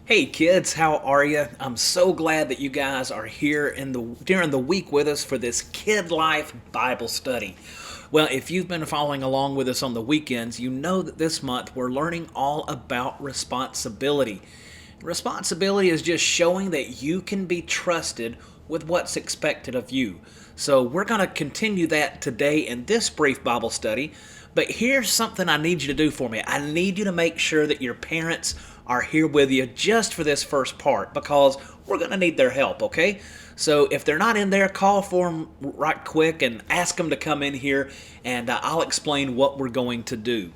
Hey kids, how are you? I'm so glad that you guys are here during the week with us for this Kid Life Bible study. Well, if you've been following along with us on the weekends, you know that this month we're learning all about responsibility. Responsibility is just showing that you can be trusted with what's expected of you. So, we're going to continue that today in this brief Bible study. But here's something I need you to do for me. I need you to make sure that your parents are here with you just for this first part because we're going to need their help, okay? So if they're not in there, call for them right quick and ask them to come in here and I'll explain what we're going to do.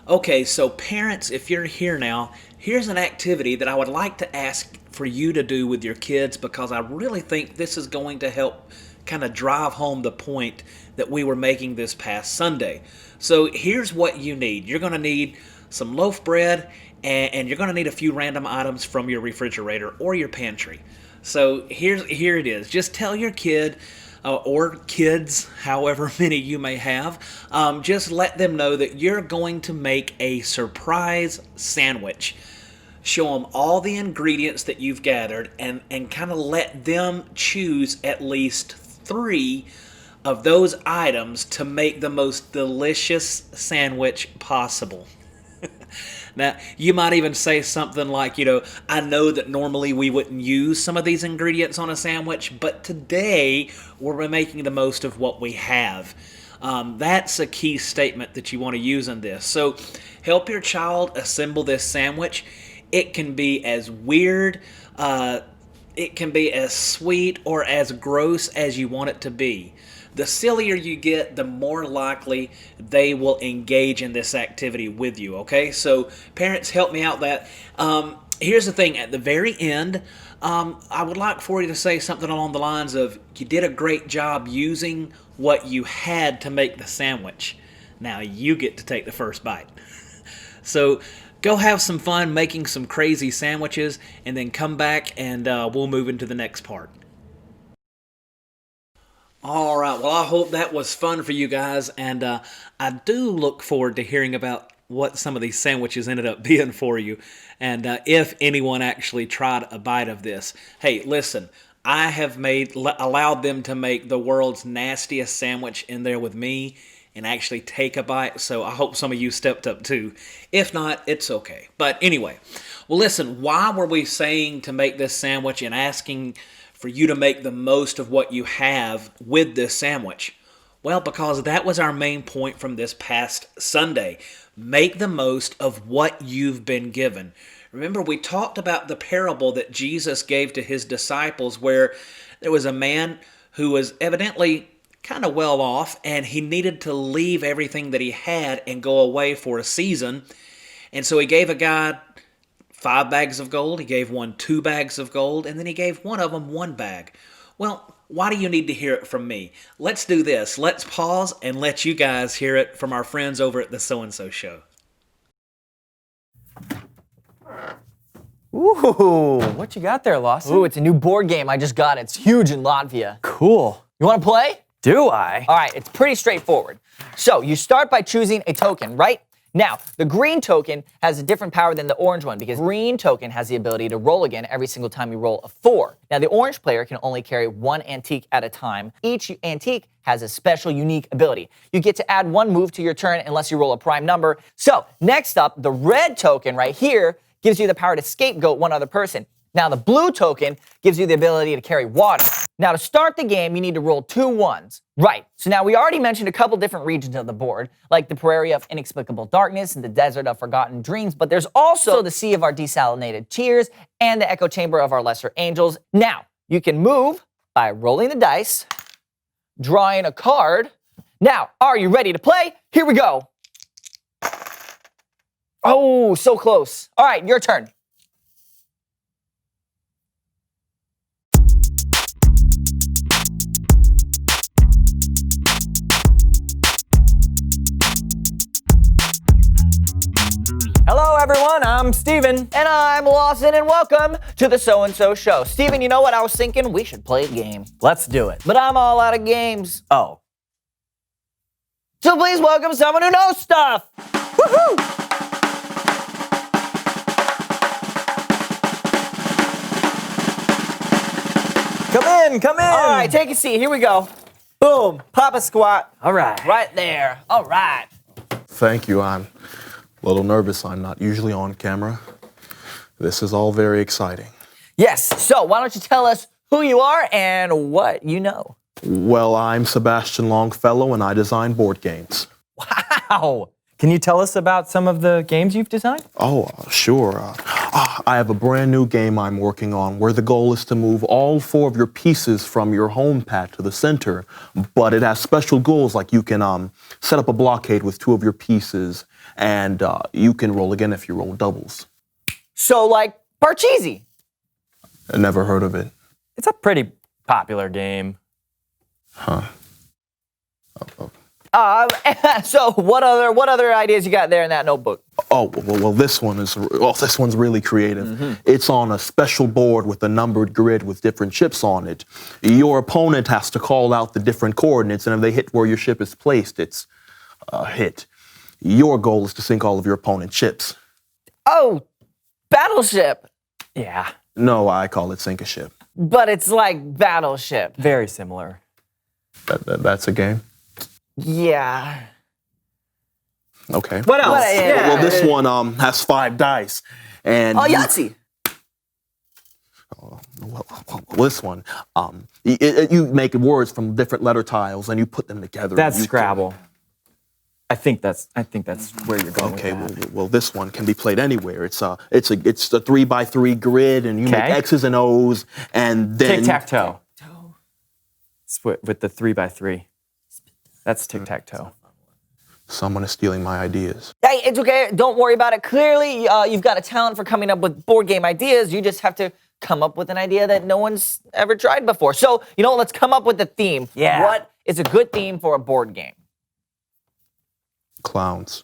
Okay, so parents, if you're here now, here's an activity that I would like to ask for you to do with your kids because I really think this is going to help kind of drive home the point that we were making this past Sunday. So here's what you need. You're going to need some loaf bread and you're going to need a few random items from your refrigerator or your pantry. So here it is. Just tell your kid or kids, however many you may have, just let them know that you're going to make a surprise sandwich. Show them all the ingredients that you've gathered and kind of let them choose at least three of those items to make the most delicious sandwich possible. Now, you might even say something like, I know that normally we wouldn't use some of these ingredients on a sandwich, but today we're making the most of what we have. That's a key statement that you want to use in this. So help your child assemble this sandwich. It can be as weird, it can be as sweet, or as gross as you want it to be. The sillier you get, the more likely they will engage in this activity with you, okay? So parents, help me out that. Here's the thing, at the very end, I would like for you to say something along the lines of, you did a great job using what you had to make the sandwich. Now you get to take the first bite. So go have some fun making some crazy sandwiches and then come back and we'll move into the next part. All right. Well, I hope that was fun for you guys, and I do look forward to hearing about what some of these sandwiches ended up being for you, and if anyone actually tried a bite of this. Hey, listen, I have allowed them to make the world's nastiest sandwich in there with me, and actually take a bite. So I hope some of you stepped up too. If not, it's okay. But anyway, well, listen. Why were we saying to make this sandwich and asking for you to make the most of what you have with this sandwich? Well, because that was our main point from this past Sunday. Make the most of what you've been given. Remember, we talked about the parable that Jesus gave to his disciples where there was a man who was evidently kind of well off and he needed to leave everything that he had and go away for a season. And so he gave a guy 5 bags of gold, he gave one 2 bags of gold, and then he gave one of them 1 bag. Well, why do you need to hear it from me? Let's do this. Let's pause and let you guys hear it from our friends over at the So-and-So Show. Ooh, what you got there, Lawson? Ooh, it's a new board game. I just got it. It's huge in Latvia. Cool. You want to play? Do I? All right, it's pretty straightforward. So you start by choosing a token, right? Now, the green token has a different power than the orange one because green token has the ability to roll again every single time you roll a 4. Now, the orange player can only carry 1 antique at a time. Each antique has a special, unique ability. You get to add 1 move to your turn unless you roll a prime number. So, next up, the red token right here gives you the power to scapegoat one other person. Now, the blue token gives you the ability to carry water. Now, to start the game, you need to roll 2 1s. Right, so now we already mentioned a couple different regions of the board, like the Prairie of Inexplicable Darkness and the Desert of Forgotten Dreams, but there's also the Sea of our Desalinated Tears and the Echo Chamber of our Lesser Angels. Now, you can move by rolling the dice, drawing a card. Now, are you ready to play? Here we go. Oh, so close. All right, your turn. Hello, everyone. I'm Steven. And I'm Lawson, and welcome to the So-and-So Show. Steven, you know what? I was thinking we should play a game. Let's do it. But I'm all out of games. Oh. So please welcome someone who knows stuff. Woohoo! Come in, come in. All right, take a seat. Here we go. Boom. Pop a squat. All right. Right there. All right. Thank you. I'm a little nervous. I'm not usually on camera. This is all very exciting. Yes. So why don't you tell us who you are and what you know? Well, I'm Sebastian Longfellow, and I design board games. Wow. Can you tell us about some of the games you've designed? Oh, sure. I have a brand new game I'm working on where the goal is to move all 4 of your pieces from your home pad to the center, but it has special goals like you can set up a blockade with 2 of your pieces, and you can roll again if you roll doubles. So like Parcheesi. I never heard of it. It's a pretty popular game. So what other ideas you got there in that notebook? Oh, well, this one's really creative. It's on a special board with a numbered grid with different chips on it. Your opponent has to call out the different coordinates, and if they hit where your ship is placed, it's a hit. Your goal is to sink all of your opponent's chips. Oh, Battleship. Yeah, No, I call it sink a ship. But it's like Battleship. very similar. That's a game? Yeah. Okay. What else? Well, this one has 5 dice. And Oh, Yahtzee. Well, this one, you make words from different letter tiles and you put them together. That's and you Scrabble. I think that's where you're going. Okay, with that. well, this one can be played anywhere. It's a 3x3 grid, and you make Okay. X's and O's, and then Tic-tac-toe. With the 3x3. That's tic-tac-toe. someone is stealing my ideas. Hey, it's okay. Don't worry about it. Clearly, you've got a talent for coming up with board game ideas. You just have to come up with an idea that no one's ever tried before. So, let's come up with a theme. Yeah. What is a good theme for a board game? Clowns.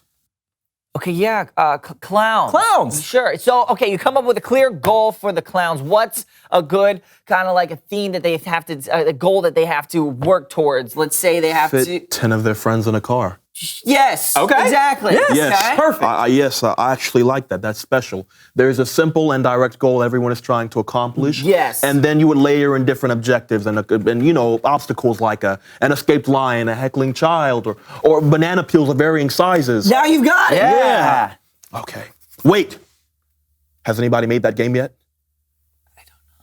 Okay, yeah, clowns. Clowns! Sure. So, okay, you come up with a clear goal for the clowns. What's a good kind of like a theme that they have to, a goal that they have to work towards? Let's say they have to. Fit 10 of their friends in a car. Yes. Okay. Exactly. Yes. Yes. Okay. Perfect. Yes, I actually like that. That's special. There's a simple and direct goal everyone is trying to accomplish. Yes. And then you would layer in different objectives and obstacles like an escaped lion, a heckling child, or banana peels of varying sizes. Now you've got it. Yeah. Okay. Wait. Has anybody made that game yet?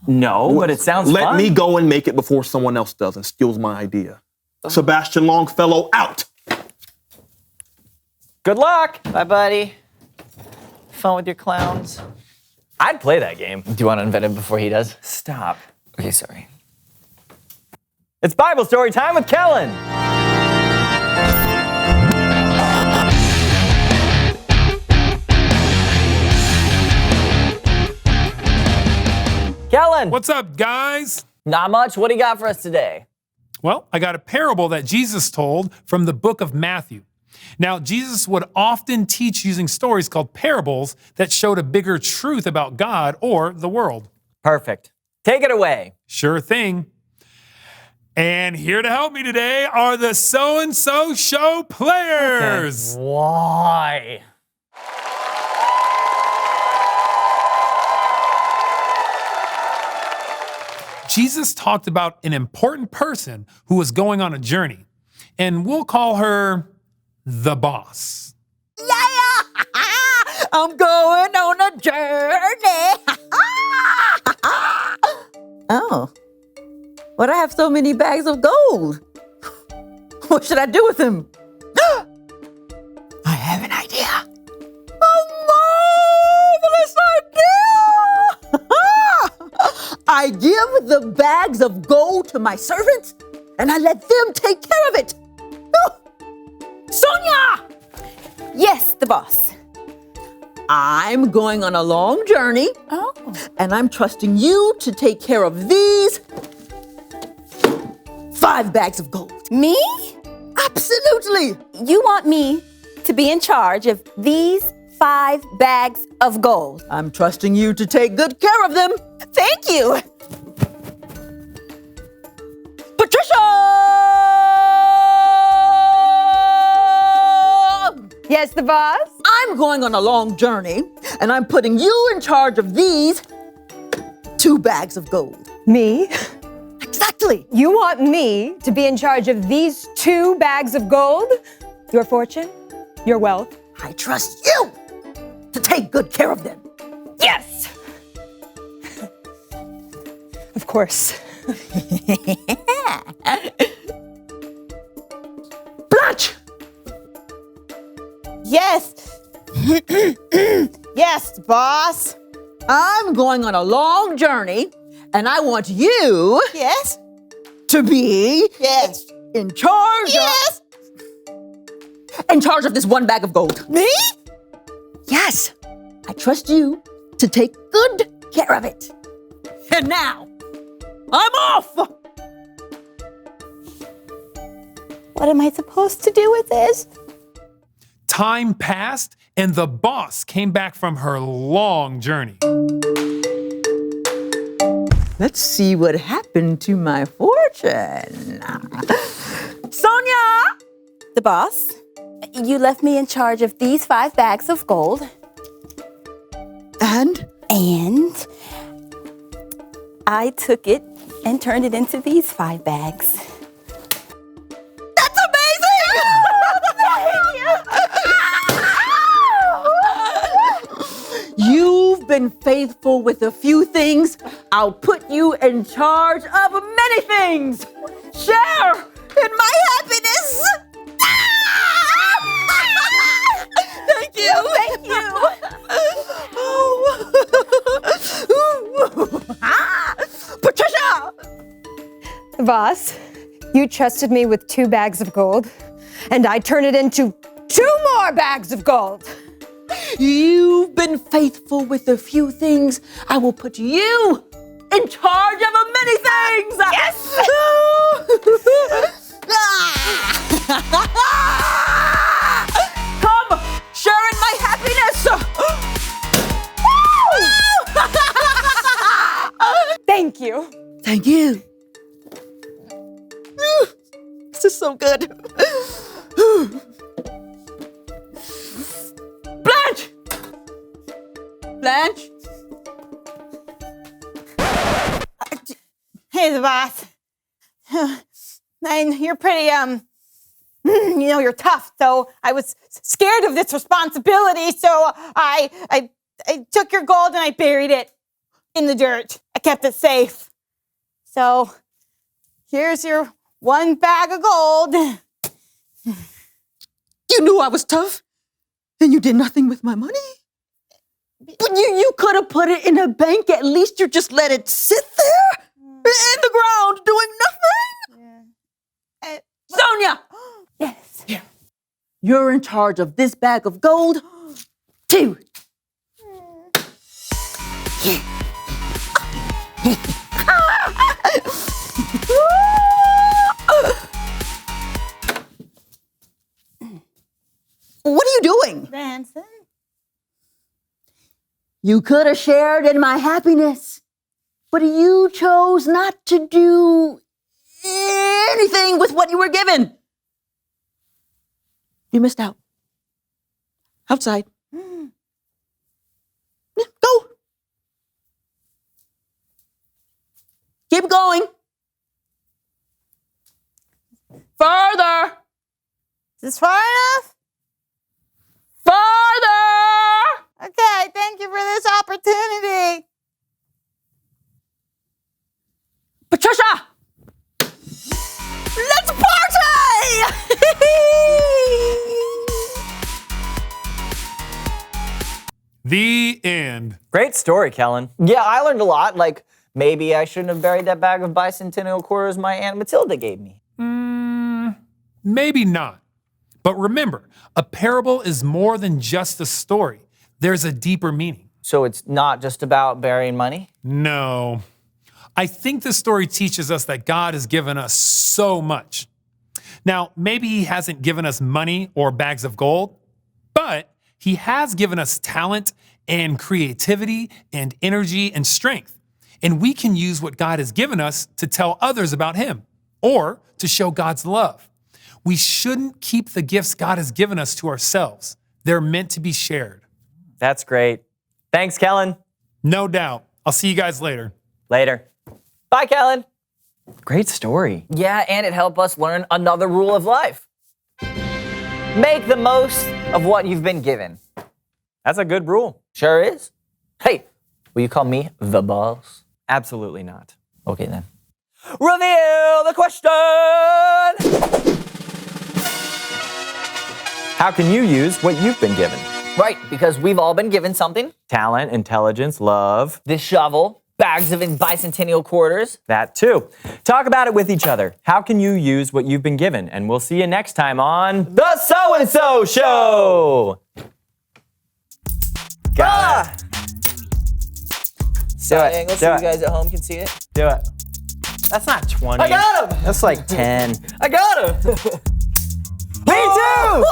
No, but it sounds Let fun. me go and make it before someone else does and steals my idea. Sebastian Longfellow out. Good luck. Bye, buddy. Fun with your clowns. I'd play that game. Do you want to invent it before he does? Stop. Okay, sorry. It's Bible story time with Kellen. Kellen. What's up, guys? Not much. What do you got for us today? Well, I got a parable that Jesus told from the book of Matthew. Now, Jesus would often teach using stories called parables that showed a bigger truth about God or the world. Perfect. Take it away. Sure thing. And here to help me today are the So-and-So Show players. Why? Jesus talked about an important person who was going on a journey, and we'll call her the boss. I'm going on a journey. Oh, but I have so many bags of gold. What should I do with them? I have an idea. A marvelous idea! I give the bags of gold to my servants, and I let them take care of it. Sonia! Yes, the boss. I'm going on a long journey. Oh. And I'm trusting you to take care of these 5 bags of gold. Me? Absolutely. You want me to be in charge of these 5 bags of gold? I'm trusting you to take good care of them. Thank you. Patricia! Yes, the boss. I'm going on a long journey, and I'm putting you in charge of these 2 bags of gold. Me? Precisely. You want me to be in charge of these 2 bags of gold? Your fortune? Your wealth? I trust you to take good care of them. Yes! Of course. Blanche! Yes. Yes, boss. I'm going on a long journey, and I want you Yes. to be Yes. in charge Yes. in charge of this 1 bag of gold. Me? Yes, I trust you to take good care of it. And now, I'm off! What am I supposed to do with this? Time passed, and the boss came back from her long journey. Let's see what happened to my fortune. Sonia! The boss, you left me in charge of these 5 bags of gold. And? And I took it and turned it into these 5 bags. That's amazing! You've been faithful with a few things. I'll put you in charge of many things. Share in my happiness. Thank you. Thank you. Patricia! Boss, you trusted me with 2 bags of gold, and I turned it into 2 more bags of gold. You've been faithful with a few things. I will put you in charge of many things. Yes! Come, share in my happiness. Thank you. Thank you. This is so good. Blanche! Blanche? Hey, the boss. And you're pretty, you're tough. So I was scared of this responsibility. So I took your gold and I buried it in the dirt. I kept it safe. So here's your 1 bag of gold. You knew I was tough, and you did nothing with my money. But you could have put it in a bank. At least you just let it sit there in the ground doing nothing. Sonia! Yes. You're in charge of this bag of gold, too. What are you doing? Dancing. You could have shared in my happiness, but you chose not to do anything with what you were given. You missed out. Outside. Yeah, go. Keep going. Further. Is this far enough? Further. Okay, thank you for this opportunity. Patricia! Let's party! The end. Great story, Kellen. Yeah, I learned a lot. Like, maybe I shouldn't have buried that bag of bicentennial quarters my Aunt Matilda gave me. Maybe not. But remember, a parable is more than just a story. There's a deeper meaning. So it's not just about burying money? No. I think the story teaches us that God has given us so much. Now, maybe He hasn't given us money or bags of gold, but He has given us talent and creativity and energy and strength. And we can use what God has given us to tell others about Him or to show God's love. We shouldn't keep the gifts God has given us to ourselves. They're meant to be shared. That's great. Thanks, Kellen. No doubt. I'll see you guys later. Later. Bye, Kellen. Great story. Yeah, and it helped us learn another rule of life. Make the most of what you've been given. That's a good rule. Sure is. Hey, will you call me the boss? Absolutely not. Okay then. Reveal the question! How can you use what you've been given? Right, because we've all been given something. Talent, intelligence, love, This shovel, bags of bicentennial quarters. that too. Talk about it with each other. How can you use what you've been given? And we'll see you next time on The So-and-So Show. Got it. Side it, angle do so it. you guys at home can see it. Do it. That's not 20. I got him! That's like 10. I got him! Me too!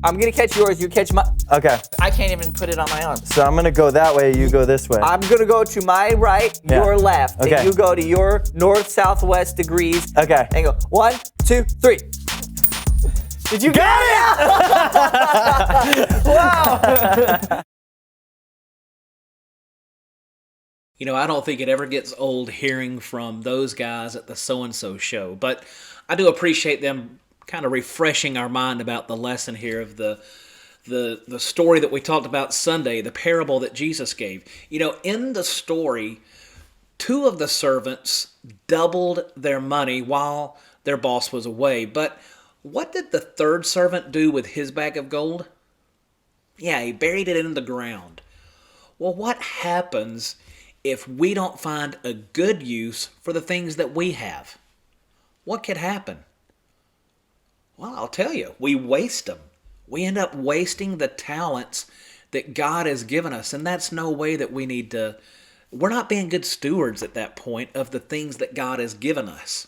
I'm gonna catch yours, you catch my... Okay, I can't even put it on my arm. so I'm gonna go that way, you go this way. I'm gonna go to my right, Yeah. your left. Okay. And you go to your north-southwest degrees. Okay. And go 1, 2, 3. Did you Got it! Wow! You know, I don't think it ever gets old hearing from those guys at the So-and-So Show, but I do appreciate them kind of refreshing our mind about the lesson here of the story that we talked about Sunday, the parable that Jesus gave. You know, in the story, 2 of the servants doubled their money while their boss was away, but what did the 3rd servant do with his bag of gold? Yeah, he buried it in the ground. Well, what happens if we don't find a good use for the things that we have? What could happen? Well, I'll tell you, we waste them. We end up wasting the talents that God has given us, and that's no way that we need to. We're not being good stewards at that point of the things that God has given us.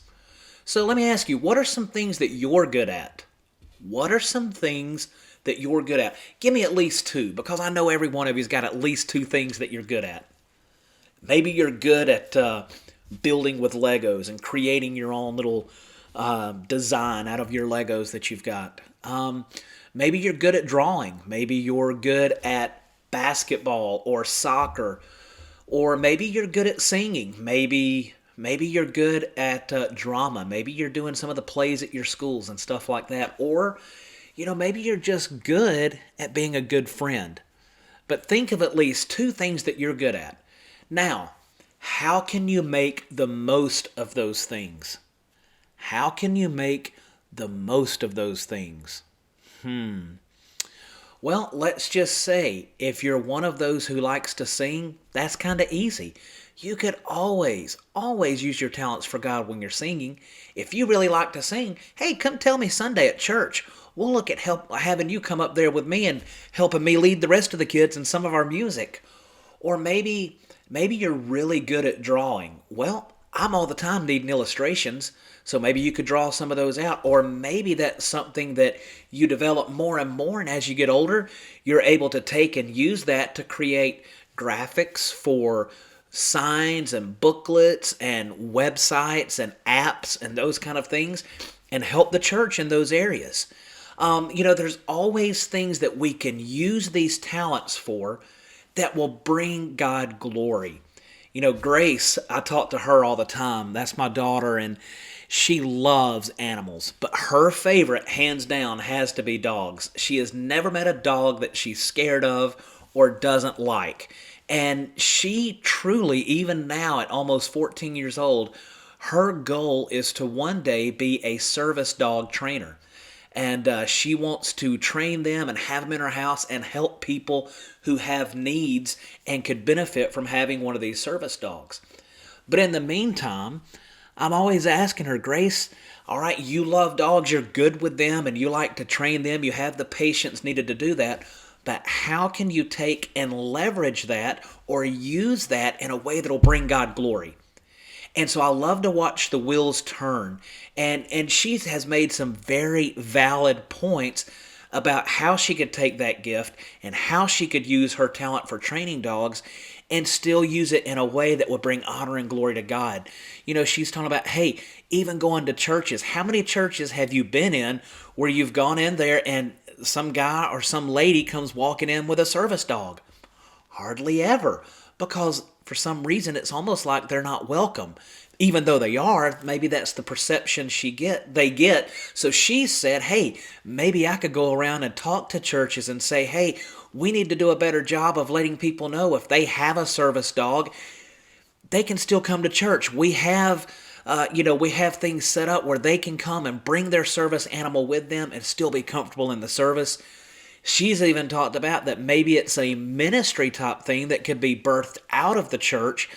So let me ask you, what are some things that you're good at? What are some things that you're good at? Give me at least 2, because I know every one of you's got at least 2 things that you're good at. Maybe you're good at building with Legos and creating your own little design out of your Legos that you've got. Maybe you're good at drawing. Maybe you're good at basketball or soccer. Or maybe you're good at singing. Maybe you're good at drama. Maybe you're doing some of the plays at your schools and stuff like that. Or, you know, maybe you're just good at being a good friend. But think of at least 2 things that you're good at. Now, how can you make the most of those things? How can you make the most of those things? Well, let's just say if you're one of those who likes to sing, that's kind of easy. You could always use your talents for God when you're singing. If you really like to sing, hey, come tell me Sunday at church. We'll look at having you come up there with me and helping me lead the rest of the kids in some of our music. Or maybe you're really good at drawing. Well, I'm all the time needing illustrations, so maybe you could draw some of those out. Or maybe that's something that you develop more and more, and as you get older, you're able to take and use that to create graphics for signs and booklets and websites and apps and those kind of things, and help the church in those areas. You know, there's always things that we can use these talents for that will bring God glory. You know, Grace, I talk to her all the time. That's my daughter, and she loves animals. But her favorite, hands down, has to be dogs. She has never met a dog that she's scared of or doesn't like. And she truly, even now at almost 14 years old, her goal is to one day be a service dog trainer. And she wants to train them and have them in her house and help people who have needs and could benefit from having one of these service dogs. But in the meantime, I'm always asking her, Grace, all right, you love dogs, you're good with them, and you like to train them, you have the patience needed to do that, but how can you take and leverage that or use that in a way that will bring God glory? And so I love to watch the wheels turn. And she has made some very valid points about how she could take that gift and how she could use her talent for training dogs and still use it in a way that would bring honor and glory to God. You know, she's talking about, hey, even going to churches. How many churches have you been in where you've gone in there and some guy or some lady comes walking in with a service dog? Hardly ever, because for some reason it's almost like they're not welcome. Even though they are, maybe that's the perception they get. So she said, hey, maybe I could go around and talk to churches and say, hey, we need to do a better job of letting people know if they have a service dog, they can still come to church. We have things set up where they can come and bring their service animal with them and still be comfortable in the service. She's even talked about that maybe it's a ministry type thing that could be birthed out of the church,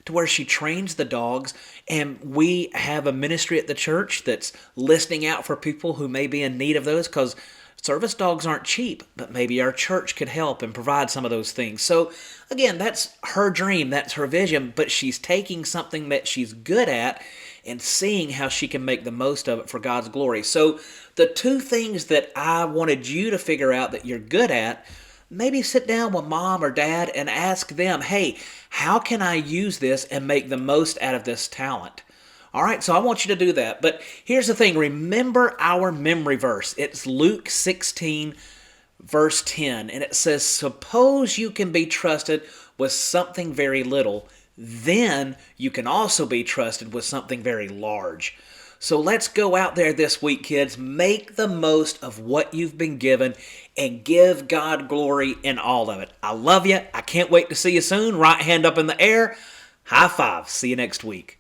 to where she trains the dogs, and we have a ministry at the church that's listening out for people who may be in need of those, because service dogs aren't cheap, but maybe our church could help and provide some of those things. So again, that's her dream, that's her vision, but she's taking something that she's good at and seeing how she can make the most of it for God's glory. So the two things that I wanted you to figure out that you're good at, maybe sit down with mom or dad and ask them, hey, how can I use this and make the most out of this talent? All right, so I want you to do that. But here's the thing. Remember our memory verse. It's Luke 16, verse 10. And it says, suppose you can be trusted with something very little, then you can also be trusted with something very large. So let's go out there this week, kids. Make the most of what you've been given and give God glory in all of it. I love you. I can't wait to see you soon. Right hand up in the air. High five. See you next week.